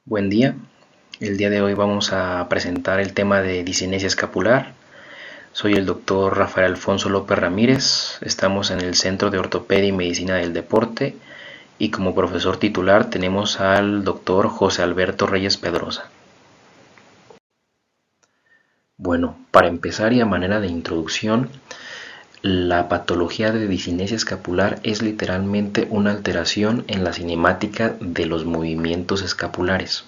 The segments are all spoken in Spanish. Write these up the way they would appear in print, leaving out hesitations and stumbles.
Buen día, el día de hoy vamos a presentar el tema de discinesia escapular. Soy el doctor Rafael Alfonso López Ramírez, estamos en el Centro de Ortopedia y Medicina del Deporte y como profesor titular tenemos al doctor José Alberto Reyes Pedrosa. Bueno, para empezar y a manera de introducción, la patología de discinesia escapular es literalmente una alteración en la cinemática de los movimientos escapulares.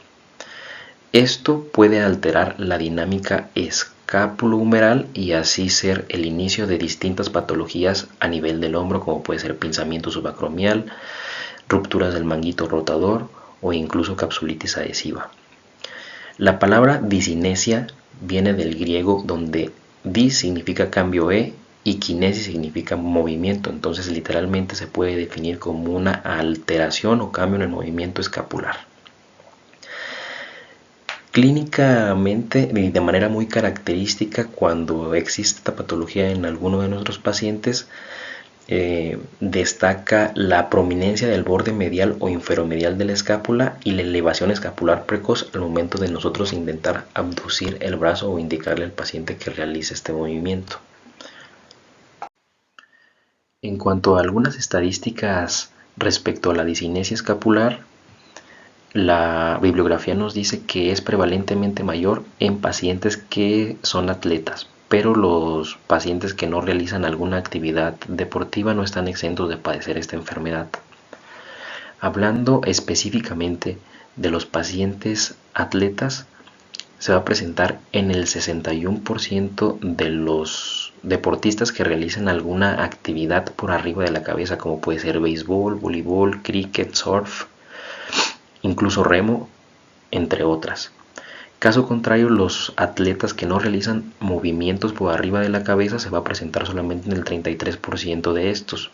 Esto puede alterar la dinámica escapulohumeral y así ser el inicio de distintas patologías a nivel del hombro, como puede ser pinzamiento subacromial, rupturas del manguito rotador o incluso capsulitis adhesiva. La palabra discinesia viene del griego, donde dis significa cambio y kinesis significa movimiento, entonces literalmente se puede definir como una alteración o cambio en el movimiento escapular. Clínicamente y de manera muy característica, cuando existe esta patología en alguno de nuestros pacientes, destaca la prominencia del borde medial o inferomedial de la escápula y la elevación escapular precoz al momento de nosotros intentar abducir el brazo o indicarle al paciente que realice este movimiento. En cuanto a algunas estadísticas respecto a la discinesia escapular, la bibliografía nos dice que es prevalentemente mayor en pacientes que son atletas, pero los pacientes que no realizan alguna actividad deportiva no están exentos de padecer esta enfermedad. Hablando específicamente de los pacientes atletas, se va a presentar en el 61% de los deportistas que realicen alguna actividad por arriba de la cabeza, como puede ser béisbol, voleibol, cricket, surf, incluso remo, entre otras. Caso contrario, los atletas que no realizan movimientos por arriba de la cabeza se va a presentar solamente en el 33% de estos.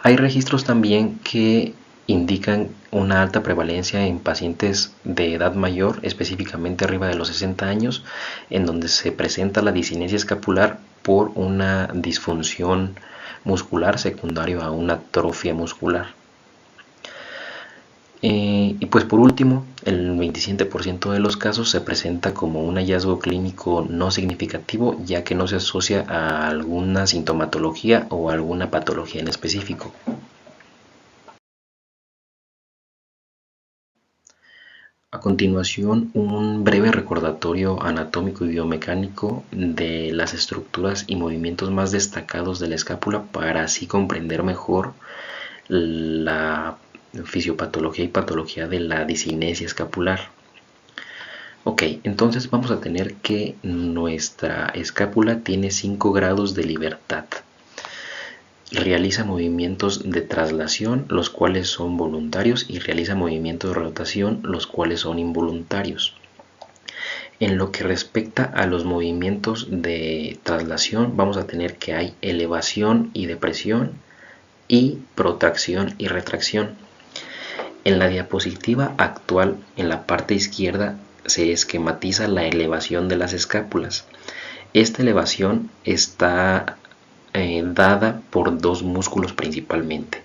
Hay registros también que indican una alta prevalencia en pacientes de edad mayor, específicamente arriba de los 60 años, en donde se presenta la discinesia escapular por una disfunción muscular secundario a una atrofia muscular. Y pues por último, el 27% de los casos se presenta como un hallazgo clínico no significativo, ya que no se asocia a alguna sintomatología o a alguna patología en específico. A continuación, un breve recordatorio anatómico y biomecánico de las estructuras y movimientos más destacados de la escápula para así comprender mejor la fisiopatología y patología de la discinesia escapular. Ok, entonces vamos a tener que nuestra escápula tiene 5 grados de libertad. Realiza movimientos de traslación, los cuales son voluntarios, y realiza movimientos de rotación, los cuales son involuntarios. En lo que respecta a los movimientos de traslación, vamos a tener que hay elevación y depresión y protracción y retracción. En la diapositiva actual, en la parte izquierda, se esquematiza la elevación de las escápulas. Esta elevación está dada por dos músculos principalmente,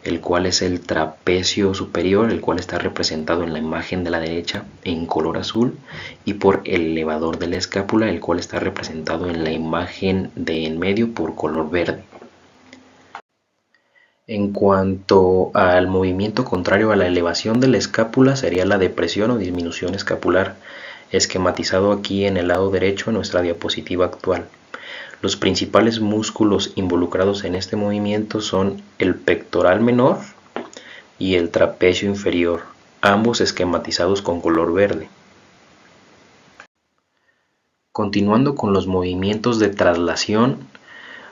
el cual es el trapecio superior, el cual está representado en la imagen de la derecha en color azul, y por el elevador de la escápula, el cual está representado en la imagen de en medio por color verde. En cuanto al movimiento contrario a la elevación de la escápula, sería la depresión o disminución escapular, esquematizado aquí en el lado derecho en nuestra diapositiva actual. Los principales músculos involucrados en este movimiento son el pectoral menor y el trapecio inferior, ambos esquematizados con color verde. Continuando con los movimientos de traslación,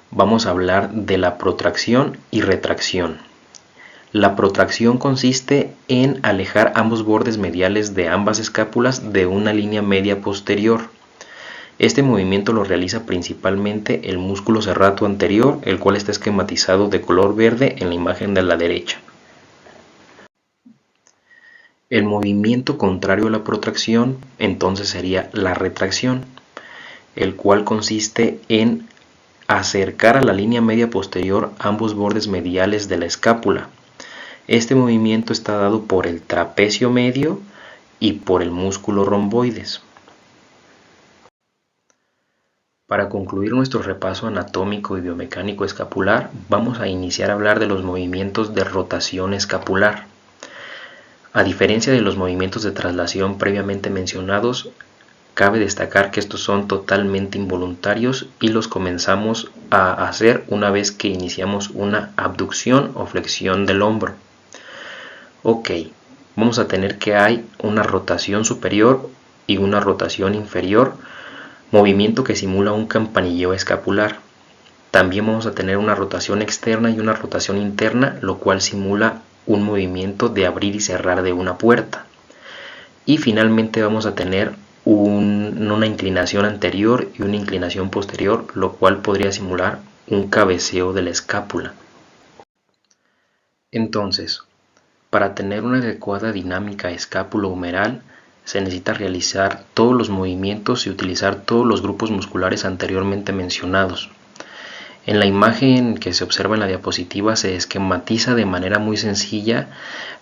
vamos a hablar de la protracción y retracción. La protracción consiste en alejar ambos bordes mediales de ambas escápulas de una línea media posterior. Este movimiento lo realiza principalmente el músculo serrato anterior, el cual está esquematizado de color verde en la imagen de la derecha. El movimiento contrario a la protracción entonces sería la retracción, el cual consiste en acercar a la línea media posterior ambos bordes mediales de la escápula. Este movimiento está dado por el trapecio medio y por el músculo romboides. Para concluir nuestro repaso anatómico y biomecánico escapular, vamos a iniciar a hablar de los movimientos de rotación escapular. A diferencia de los movimientos de traslación previamente mencionados, cabe destacar que estos son totalmente involuntarios y los comenzamos a hacer una vez que iniciamos una abducción o flexión del hombro. Ok, vamos a tener que hay una rotación superior y una rotación inferior, movimiento que simula un campanilleo escapular. También vamos a tener una rotación externa y una rotación interna, lo cual simula un movimiento de abrir y cerrar de una puerta. Y finalmente vamos a tener una inclinación anterior y una inclinación posterior, lo cual podría simular un cabeceo de la escápula. Entonces, para tener una adecuada dinámica escápulo-humeral, se necesita realizar todos los movimientos y utilizar todos los grupos musculares anteriormente mencionados. En la imagen que se observa en la diapositiva se esquematiza de manera muy sencilla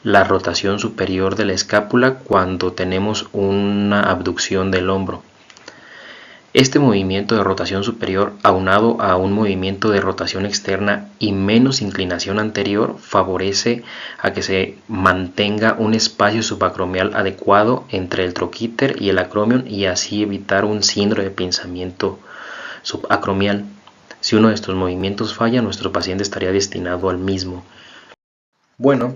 la rotación superior de la escápula cuando tenemos una abducción del hombro. Este movimiento de rotación superior, aunado a un movimiento de rotación externa y menos inclinación anterior, favorece a que se mantenga un espacio subacromial adecuado entre el troquíter y el acromion y así evitar un síndrome de pinzamiento subacromial. Si uno de estos movimientos falla, nuestro paciente estaría destinado al mismo. Bueno,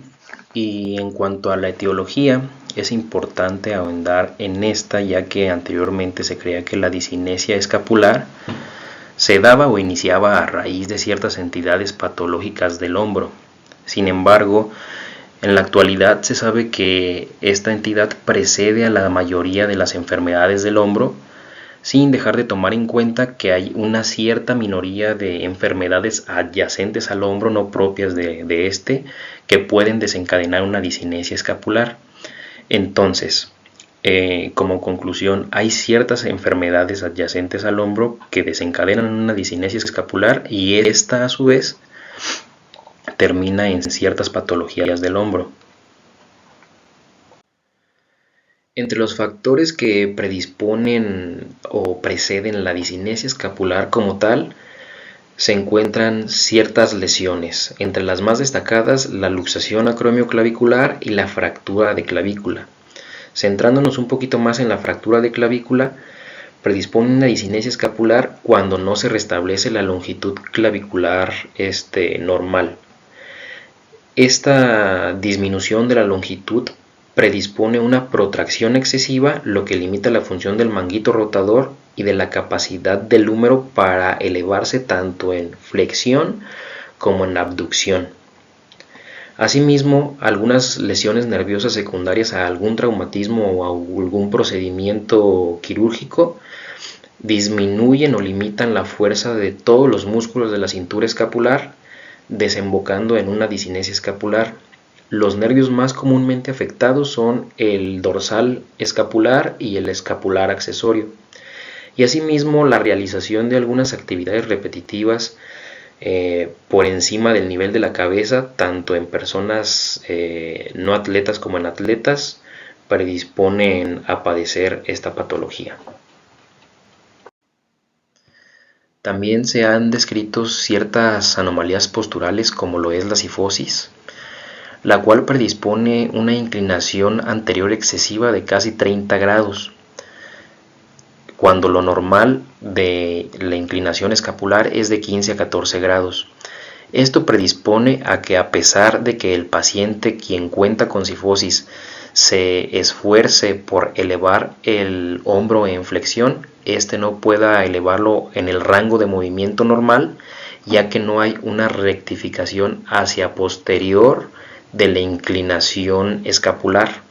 y en cuanto a la etiología, es importante ahondar en esta, ya que anteriormente se creía que la discinesia escapular se daba o iniciaba a raíz de ciertas entidades patológicas del hombro. Sin embargo, en la actualidad se sabe que esta entidad precede a la mayoría de las enfermedades del hombro, sin dejar de tomar en cuenta que hay una cierta minoría de enfermedades adyacentes al hombro no propias de este que pueden desencadenar una discinesia escapular. Entonces, como conclusión, hay ciertas enfermedades adyacentes al hombro que desencadenan una discinesia escapular y esta a su vez termina en ciertas patologías del hombro. Entre los factores que predisponen o preceden la discinesia escapular como tal, se encuentran ciertas lesiones, entre las más destacadas la luxación acromioclavicular y la fractura de clavícula. Centrándonos un poquito más en la fractura de clavícula, predispone una discinesia escapular cuando no se restablece la longitud clavicular normal. Esta disminución de la longitud predispone una protracción excesiva, lo que limita la función del manguito rotador y de la capacidad del húmero para elevarse tanto en flexión como en abducción. Asimismo, algunas lesiones nerviosas secundarias a algún traumatismo o a algún procedimiento quirúrgico disminuyen o limitan la fuerza de todos los músculos de la cintura escapular, desembocando en una discinesia escapular. Los nervios más comúnmente afectados son el dorsal escapular y el escapular accesorio. Y asimismo, la realización de algunas actividades repetitivas por encima del nivel de la cabeza, tanto en personas no atletas como en atletas, predisponen a padecer esta patología. También se han descrito ciertas anomalías posturales como lo es la cifosis, la cual predispone una inclinación anterior excesiva de casi 30 grados, cuando lo normal de la inclinación escapular es de 15 a 14 grados. Esto predispone a que a pesar de que el paciente quien cuenta con cifosis se esfuerce por elevar el hombro en flexión, este no pueda elevarlo en el rango de movimiento normal, ya que no hay una rectificación hacia posterior de la inclinación escapular.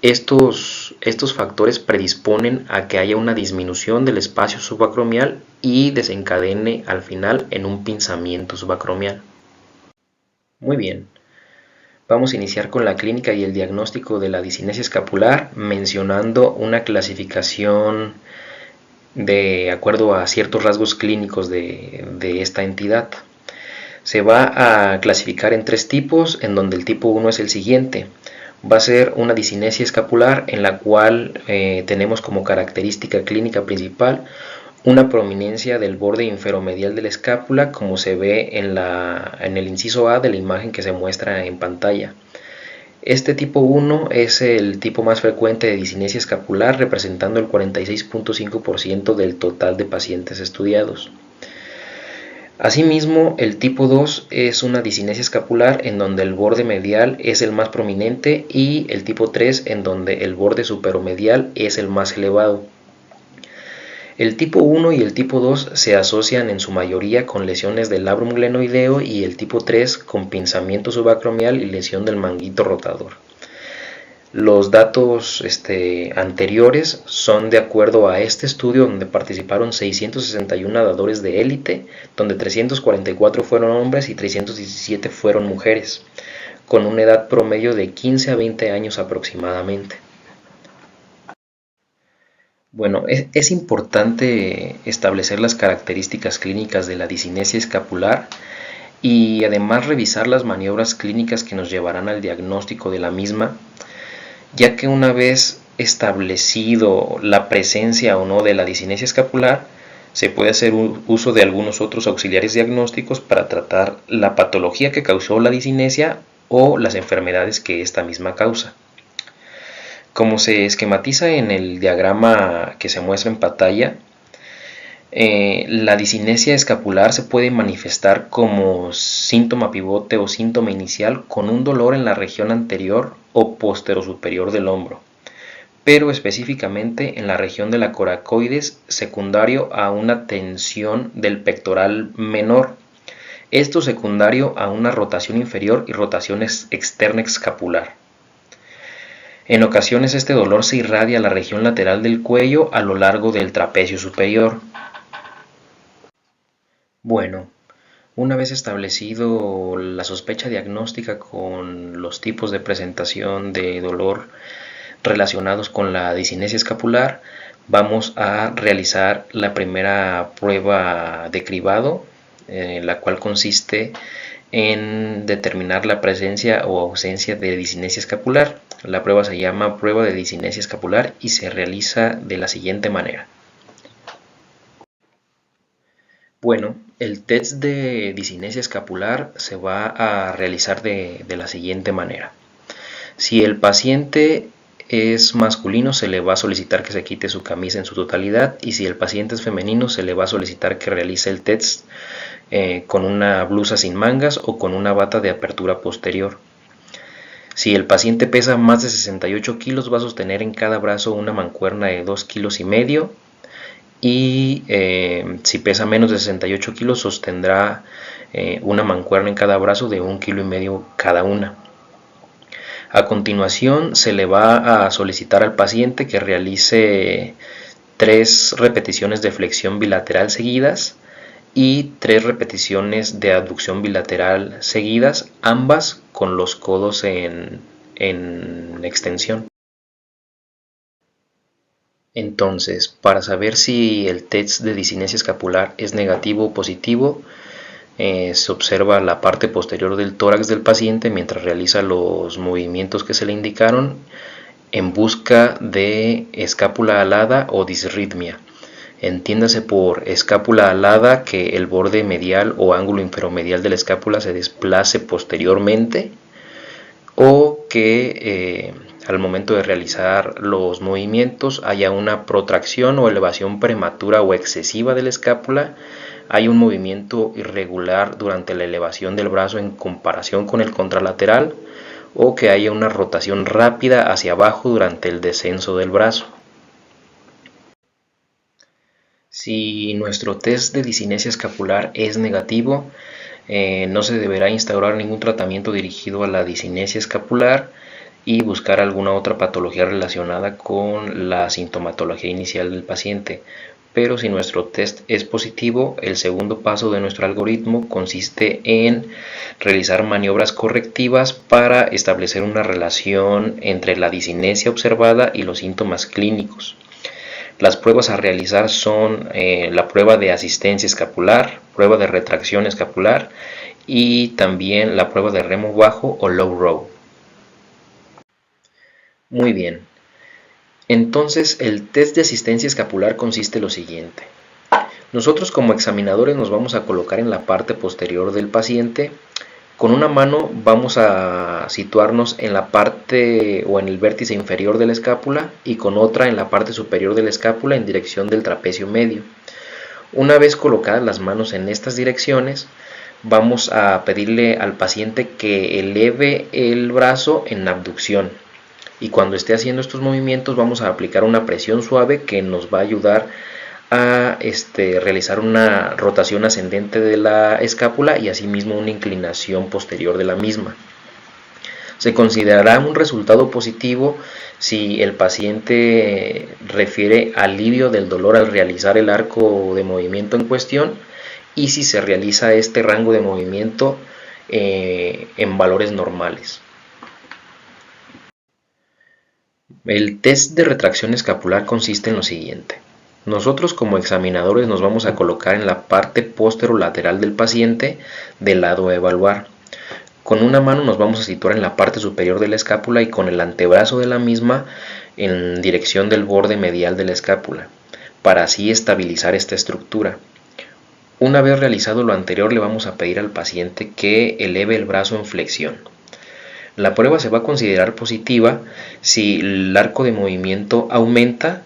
Estos factores predisponen a que haya una disminución del espacio subacromial y desencadene al final en un pinzamiento subacromial. Muy bien, vamos a iniciar con la clínica y el diagnóstico de la discinesia escapular, mencionando una clasificación de acuerdo a ciertos rasgos clínicos de esta entidad. Se va a clasificar en 3 tipos, en donde el tipo 1 es el siguiente. Va a ser una disinesia escapular en la cual tenemos como característica clínica principal una prominencia del borde inferomedial de la escápula, como se ve en el inciso A de la imagen que se muestra en pantalla. Este tipo 1 es el tipo más frecuente de disinesia escapular, representando el 46.5% del total de pacientes estudiados. Asimismo, el tipo 2 es una disinesia escapular en donde el borde medial es el más prominente, y el tipo 3 en donde el borde superomedial es el más elevado. El tipo 1 y el tipo 2 se asocian en su mayoría con lesiones del labrum glenoideo, y el tipo 3 con pinzamiento subacromial y lesión del manguito rotador. Los datos anteriores son de acuerdo a este estudio, donde participaron 661 nadadores de élite, donde 344 fueron hombres y 317 fueron mujeres, con una edad promedio de 15 a 20 años aproximadamente. Bueno, es importante establecer las características clínicas de la disinesia escapular y además revisar las maniobras clínicas que nos llevarán al diagnóstico de la misma, ya que una vez establecido la presencia o no de la disinesia escapular, se puede hacer uso de algunos otros auxiliares diagnósticos para tratar la patología que causó la disinesia o las enfermedades que esta misma causa. Como se esquematiza en el diagrama que se muestra en pantalla, la disinesia escapular se puede manifestar como síntoma pivote o síntoma inicial con un dolor en la región anterior o posterosuperior del hombro, pero específicamente en la región de la coracoides, secundario a una tensión del pectoral menor. Esto secundario a una rotación inferior y rotación externa escapular. En ocasiones este dolor se irradia a la región lateral del cuello a lo largo del trapecio superior. Bueno, una vez establecido la sospecha diagnóstica con los tipos de presentación de dolor relacionados con la disinesia escapular, vamos a realizar la primera prueba de cribado, la cual consiste en determinar la presencia o ausencia de disinesia escapular. La prueba se llama prueba de disinesia escapular y se realiza de la siguiente manera. Bueno, el test de disinesia escapular se va a realizar de la siguiente manera. Si el paciente es masculino, se le va a solicitar que se quite su camisa en su totalidad, y si el paciente es femenino, se le va a solicitar que realice el test con una blusa sin mangas o con una bata de apertura posterior. Si el paciente pesa más de 68 kilos, va a sostener en cada brazo una mancuerna de 2,5 kilos, y si pesa menos de 68 kilos, sostendrá una mancuerna en cada brazo de 1,5 kilos cada una. A continuación, se le va a solicitar al paciente que realice 3 repeticiones de flexión bilateral seguidas y 3 repeticiones de abducción bilateral seguidas, ambas con los codos en extensión. Entonces, para saber si el test de disinesia escapular es negativo o positivo, se observa la parte posterior del tórax del paciente mientras realiza los movimientos que se le indicaron en busca de escápula alada o disritmia. Entiéndase por escápula alada que el borde medial o ángulo inferomedial de la escápula se desplace posteriormente, o que al momento de realizar los movimientos haya una protracción o elevación prematura o excesiva de la escápula, hay un movimiento irregular durante la elevación del brazo en comparación con el contralateral, o que haya una rotación rápida hacia abajo durante el descenso del brazo. Si nuestro test de disinesia escapular es negativo, no se deberá instaurar ningún tratamiento dirigido a la disinesia escapular y buscar alguna otra patología relacionada con la sintomatología inicial del paciente. Pero si nuestro test es positivo, el segundo paso de nuestro algoritmo consiste en realizar maniobras correctivas para establecer una relación entre la disinesia observada y los síntomas clínicos. Las pruebas a realizar son la prueba de asistencia escapular, prueba de retracción escapular y también la prueba de remo bajo o low row. Muy bien, entonces el test de asistencia escapular consiste en lo siguiente. Nosotros como examinadores nos vamos a colocar en la parte posterior del paciente. Con una mano vamos a situarnos en la parte o en el vértice inferior de la escápula y con otra en la parte superior de la escápula en dirección del trapecio medio. Una vez colocadas las manos en estas direcciones, vamos a pedirle al paciente que eleve el brazo en abducción. Y cuando esté haciendo estos movimientos vamos a aplicar una presión suave que nos va a ayudar a realizar una rotación ascendente de la escápula y asimismo una inclinación posterior de la misma. Se considerará un resultado positivo si el paciente refiere alivio del dolor al realizar el arco de movimiento en cuestión y si se realiza este rango de movimiento en valores normales. El test de retracción escapular consiste en lo siguiente. Nosotros como examinadores nos vamos a colocar en la parte posterolateral del paciente del lado a evaluar. Con una mano nos vamos a situar en la parte superior de la escápula y con el antebrazo de la misma en dirección del borde medial de la escápula, para así estabilizar esta estructura. Una vez realizado lo anterior, le vamos a pedir al paciente que eleve el brazo en flexión. La prueba se va a considerar positiva si el arco de movimiento aumenta,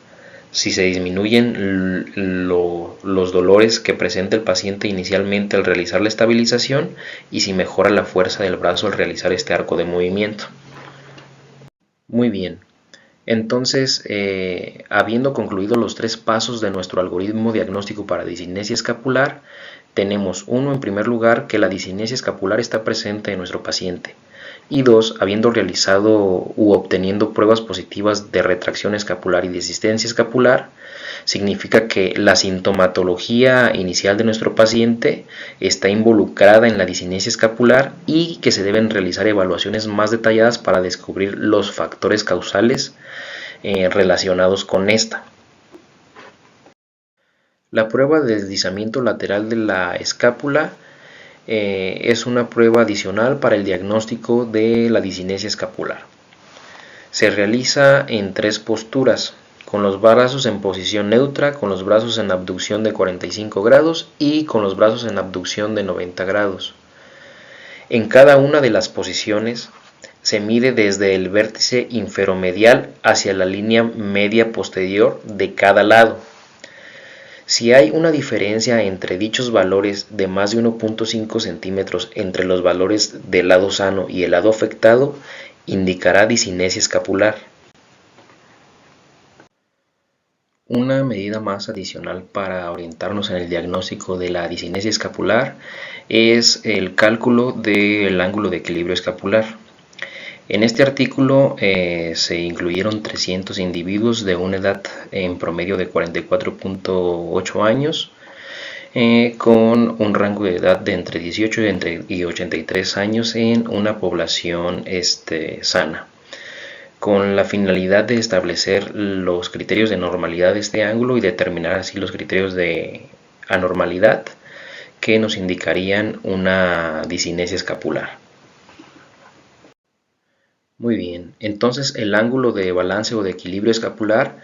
si se disminuyen los dolores que presenta el paciente inicialmente al realizar la estabilización y si mejora la fuerza del brazo al realizar este arco de movimiento. Muy bien, entonces habiendo concluido los 3 pasos de nuestro algoritmo diagnóstico para disinesia escapular, tenemos uno, en primer lugar, que la disinesia escapular está presente en nuestro paciente. Y 2, habiendo realizado u obteniendo pruebas positivas de retracción escapular y de asistencia escapular, significa que la sintomatología inicial de nuestro paciente está involucrada en la disinesia escapular y que se deben realizar evaluaciones más detalladas para descubrir los factores causales relacionados con esta. La prueba de deslizamiento lateral de la escápula es una prueba adicional para el diagnóstico de la disinesia escapular. Se realiza en 3 posturas, con los brazos en posición neutra, con los brazos en abducción de 45 grados y con los brazos en abducción de 90 grados. En cada una de las posiciones se mide desde el vértice inferomedial hacia la línea media posterior de cada lado. Si hay una diferencia entre dichos valores de más de 1.5 centímetros entre los valores del lado sano y el lado afectado, indicará disinesia escapular. Una medida más adicional para orientarnos en el diagnóstico de la disinesia escapular es el cálculo del ángulo de equilibrio escapular. En este artículo se incluyeron 300 individuos de una edad en promedio de 44.8 años, con un rango de edad de entre 18 y 83 años en una población sana, con la finalidad de establecer los criterios de normalidad de este ángulo y determinar así los criterios de anormalidad que nos indicarían una disinesia escapular. Muy bien, entonces el ángulo de balance o de equilibrio escapular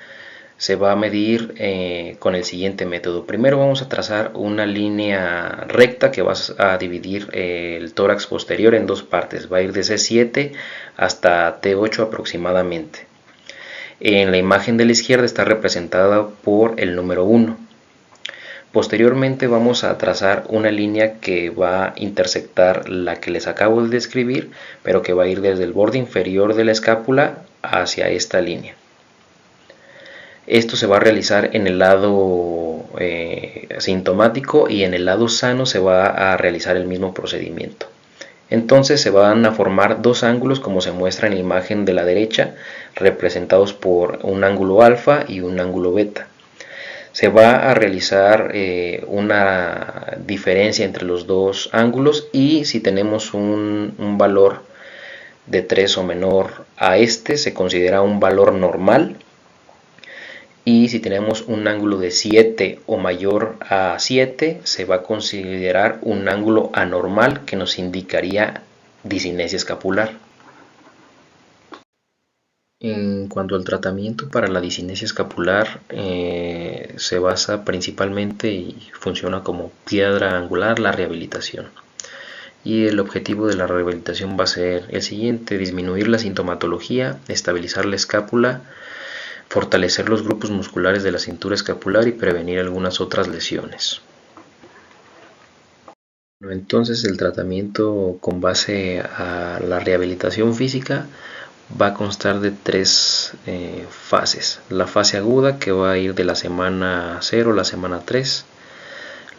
se va a medir con el siguiente método. Primero vamos a trazar una línea recta que va a dividir el tórax posterior en 2 partes. Va a ir de C7 hasta T8 aproximadamente. En la imagen de la izquierda está representada por el número 1. Posteriormente vamos a trazar una línea que va a intersectar la que les acabo de describir, pero que va a ir desde el borde inferior de la escápula hacia esta línea. Esto se va a realizar en el lado sintomático y en el lado sano se va a realizar el mismo procedimiento. Entonces se van a formar 2 ángulos como se muestra en la imagen de la derecha, representados por un ángulo alfa y un ángulo beta. Se va a realizar una diferencia entre los 2 ángulos y si tenemos un valor de 3 o menor a se considera un valor normal y si tenemos un ángulo de 7 o mayor a 7 se va a considerar un ángulo anormal que nos indicaría disinesia escapular. En cuanto al tratamiento para la disinesia escapular, se basa principalmente y funciona como piedra angular la rehabilitación. Y el objetivo de la rehabilitación va a ser el siguiente: disminuir la sintomatología, estabilizar la escápula, fortalecer los grupos musculares de la cintura escapular y prevenir algunas otras lesiones. Entonces el tratamiento con base a la rehabilitación física va a constar de tres fases. La fase aguda, que va a ir de la semana 0 a la semana 3.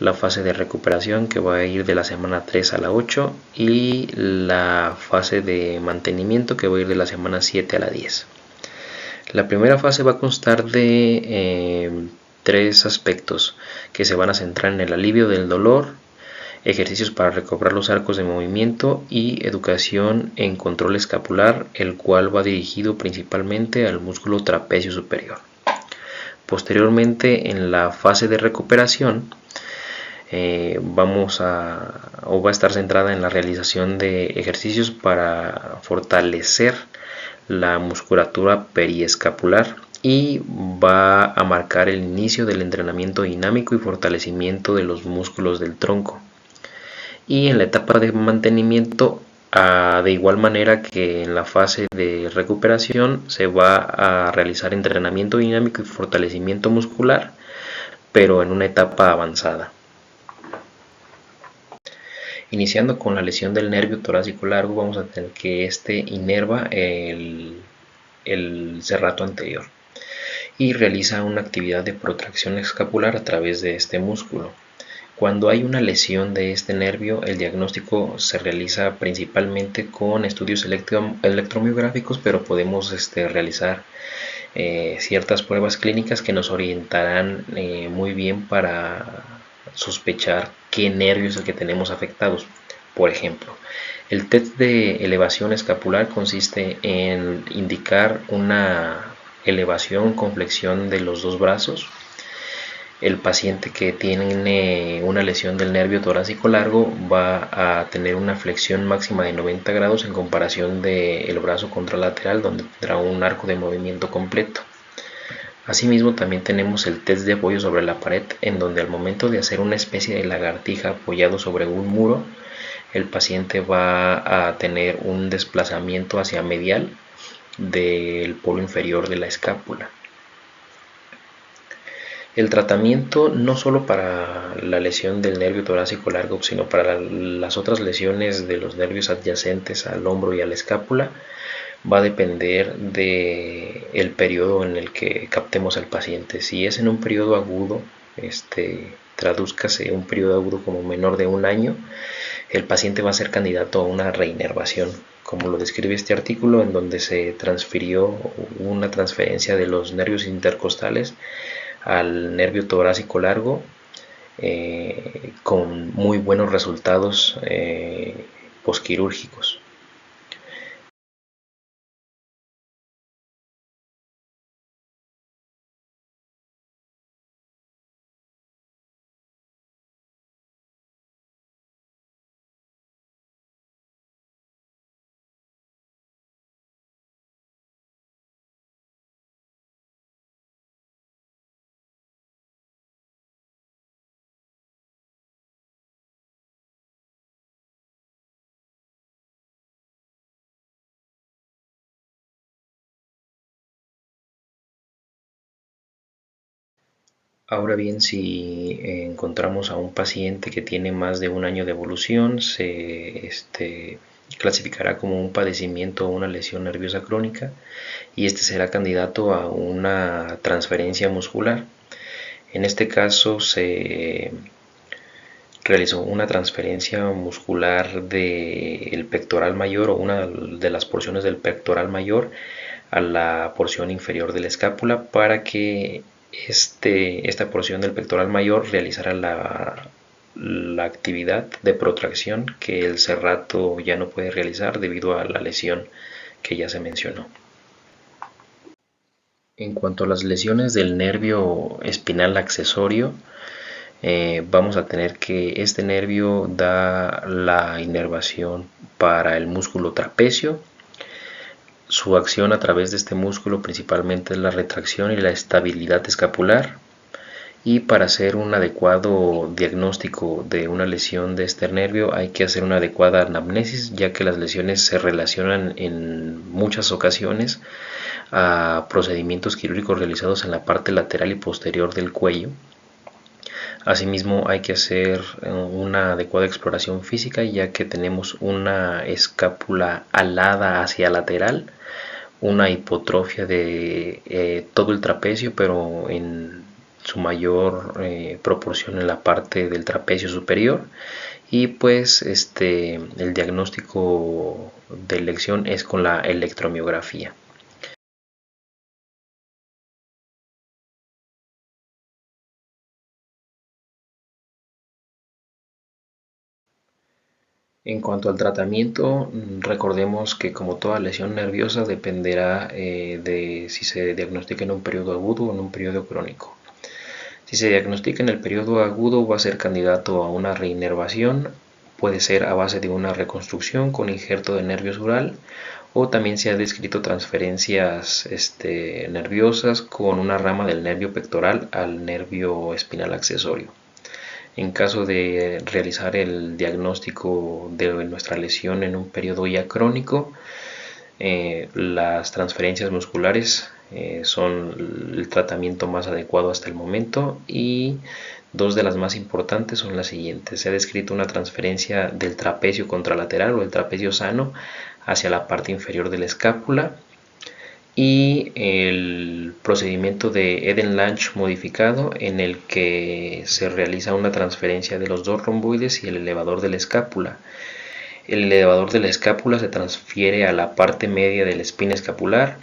La fase de recuperación, que va a ir de la semana 3 a la 8. Y la fase de mantenimiento, que va a ir de la semana 7 a la 10. La primera fase va a constar de tres aspectos que se van a centrar en el alivio del dolor, ejercicios para recobrar los arcos de movimiento y educación en control escapular, el cual va dirigido principalmente al músculo trapecio superior. Posteriormente, en la fase de recuperación, va a estar centrada en la realización de ejercicios para fortalecer la musculatura periescapular y va a marcar el inicio del entrenamiento dinámico y fortalecimiento de los músculos del tronco. Y en la etapa de mantenimiento, de igual manera que en la fase de recuperación, se va a realizar entrenamiento dinámico y fortalecimiento muscular, pero en una etapa avanzada. Iniciando con la lesión del nervio torácico largo, vamos a tener que este inerva el serrato anterior y realiza una actividad de protracción escapular a través de este músculo. Cuando hay una lesión de este nervio, el diagnóstico se realiza principalmente con estudios electromiográficos, pero podemos realizar ciertas pruebas clínicas que nos orientarán muy bien para sospechar qué nervio es el que tenemos afectados. Por ejemplo, el test de elevación escapular consiste en indicar una elevación con flexión de los dos brazos. El paciente que tiene una lesión del nervio torácico largo va a tener una flexión máxima de 90 grados en comparación del brazo contralateral, donde tendrá un arco de movimiento completo. Asimismo, también tenemos el test de apoyo sobre la pared, en donde al momento de hacer una especie de lagartija apoyado sobre un muro, el paciente va a tener un desplazamiento hacia medial del polo inferior de la escápula. El tratamiento no solo para la lesión del nervio torácico largo, sino para las otras lesiones de los nervios adyacentes al hombro y a la escápula, va a depender del periodo en el que captemos al paciente. Si es en un periodo agudo, tradúzcase un periodo agudo como menor de un año, el paciente va a ser candidato a una reinervación, como lo describe este artículo, en donde se transfirió una transferencia de los nervios intercostales al nervio torácico largo con muy buenos resultados posquirúrgicos. Ahora bien, si encontramos a un paciente que tiene más de un año de evolución, se clasificará como un padecimiento o una lesión nerviosa crónica y este será candidato a una transferencia muscular. En este caso se realizó una transferencia muscular del pectoral mayor o una de las porciones del pectoral mayor a la porción inferior de la escápula para que esta porción del pectoral mayor realizara la actividad de protracción que el serrato ya no puede realizar debido a la lesión que ya se mencionó. En cuanto a las lesiones del nervio espinal accesorio, vamos a tener que este nervio da la inervación para el músculo trapecio. Su acción a través de este músculo principalmente es la retracción y la estabilidad escapular. Y para hacer un adecuado diagnóstico de una lesión de este nervio hay que hacer una adecuada anamnesis, ya que las lesiones se relacionan en muchas ocasiones a procedimientos quirúrgicos realizados en la parte lateral y posterior del cuello. Asimismo, hay que hacer una adecuada exploración física, ya que tenemos una escápula alada hacia lateral, una hipotrofia de todo el trapecio, pero en su mayor proporción en la parte del trapecio superior. Y pues el diagnóstico de elección es con la electromiografía. En cuanto al tratamiento, recordemos que como toda lesión nerviosa dependerá de si se diagnostica en un periodo agudo o en un periodo crónico. Si se diagnostica en el periodo agudo va a ser candidato a una reinervación, puede ser a base de una reconstrucción con injerto de nervio sural, o también se ha descrito transferencias nerviosas con una rama del nervio pectoral al nervio espinal accesorio. En caso de realizar el diagnóstico de nuestra lesión en un periodo ya crónico, las transferencias musculares son el tratamiento más adecuado hasta el momento, y dos de las más importantes son las siguientes. Se ha descrito una transferencia del trapecio contralateral o el trapecio sano hacia la parte inferior de la escápula, y el procedimiento de Eden-Lange modificado, en el que se realiza una transferencia de los dos romboides y el elevador de la escápula. El elevador de la escápula se transfiere a la parte media de la espina escapular,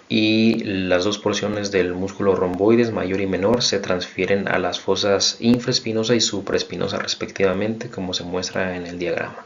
y las dos porciones del músculo romboides mayor y menor se transfieren a las fosas infraespinosa y supraespinosa respectivamente, como se muestra en el diagrama.